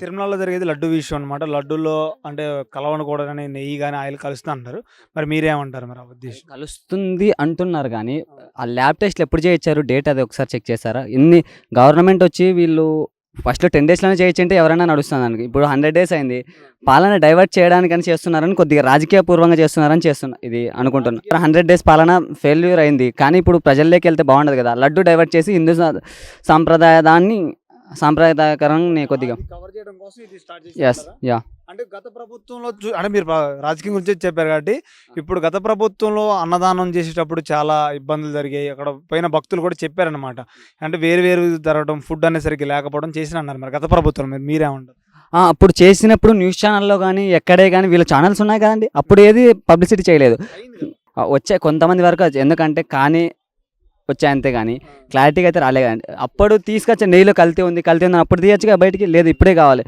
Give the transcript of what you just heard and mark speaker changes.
Speaker 1: తిరుమలలో జరిగేది లడ్డు విషయం అనమాట. లడ్డూలో అంటే కలవనుకూడదని నెయ్యి గాని, ఆయిల్ కలుస్తా అంటారు. మరి మీరేమంటారు మరి ఆ ఉద్దేశం?
Speaker 2: కలుస్తుంది అంటున్నారు గానీ, ఆ ల్యాబ్ టెస్ట్‌లు ఎప్పుడు చేయించారు? డేట్ అది ఒకసారి చెక్ చేసారా? ఇన్ని గవర్నమెంట్ వచ్చి వీళ్ళు ఫస్ట్‌లో 10 డేస్‌లోనే చేయించుంటే ఎవరైనా నడుస్తదానికి. ఇప్పుడు 100 డేస్ అయింది. పాలన డైవర్ట్ చేయడానికని చేస్తున్నారని కొద్దిగా రాజకీయపూర్వంగా చేస్తున్నారని ఇది అనుకుంటున్నా. 100 డేస్ పాలన ఫెయిల్యూర్ అయింది. కానీ ఇప్పుడు ప్రజల్లోకెళ్తే బాగుండదు కదా! లడ్డు డైవర్ట్ చేసి హిందూ సాంప్రదాయకరంగా కొద్దిగా
Speaker 1: కవర్ చేయడం కోసం ఇది స్టార్ట్
Speaker 2: యెస్.
Speaker 1: చేశారా?
Speaker 2: యాహ్!
Speaker 1: అంటే గత ప్రభుత్వంలో అంటే మీరు రాజకీయం గురించి చెప్పారు కాబట్టి, ఇప్పుడు గత ప్రభుత్వంలో అన్నదానం చేసేటప్పుడు చాలా ఇబ్బందులు జరిగాయి. అక్కడ పోయిన భక్తులు కూడా చెప్పారనమాట. అంటే వేరు వేరు జరగడం, ఫుడ్ అనేది సరిగ్గా లేకపోవడం చేసినన్నారు మరి గత ప్రభుత్వంలో. మీరేమంటారు?
Speaker 2: అప్పుడు చేసినప్పుడు న్యూస్ ఛానెల్‌లో గానీ, ఎక్కడే గానీ వీళ్ళ ఛానెల్స్ ఉన్నాయి కదండీ! అప్పుడు ఏది పబ్లిసిటీ చేయలేదు. వచ్చాయి కొంతమంది వరకు ఎందుకంటే వచ్చాయి అంతే గానీ, క్లారిటీగా అయితే రాలే కదండీ. అప్పుడు తీసుకొచ్చే నెయ్యిలో కల్తీ ఉంది అని అప్పుడు తీయొచ్చుగా బయటికి. లేదు ఇప్పుడే కావాలి.